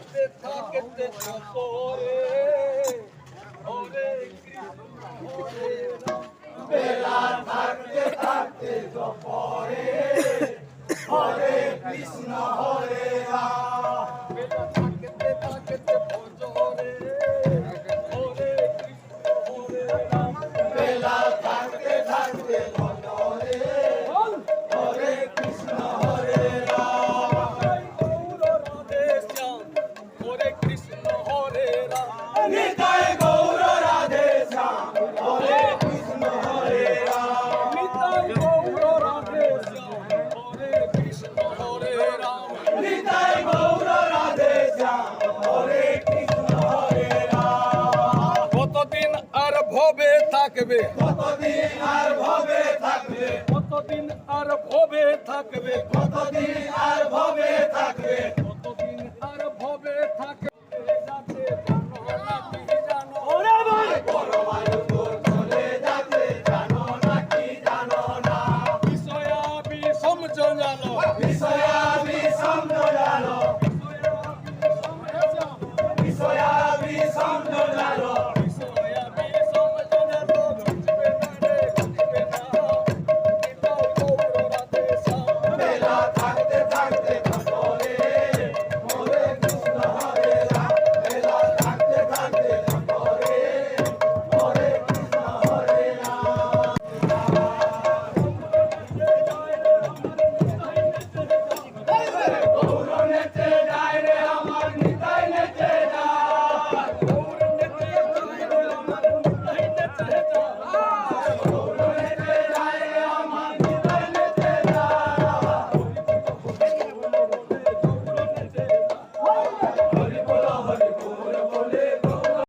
থাকতে থাকতে পরে হরে বেলা থাকতে থাকতে পরে হরে কৃষ্ণ হরে রাম। বেলা থাকতে থাকতে ভজরে হরে কৃষ্ণ হরে রাম। বেলা থাকতে থাকতে ভজরে হরে কৃষ্ণ হরে রাম। নিতাই গৌর রাধে শ্যাম হরে কৃষ্ণ হরে রাম। নিতাই গৌর রাধে শ্যাম হরে কৃষ্ণ হরে রাম। নিতাই গৌর রাধে শ্যাম হরে কৃষ্ণ হরে রাম। নিতাই গৌর রাধে শ্যাম হরে কৃষ্ণ হরে রাম। কতদিন আর ভবে থাকবে, কতদিন আর ভবে থাকবে, কতদিন আর ভবে থাকবে, কতদিন আর ভবে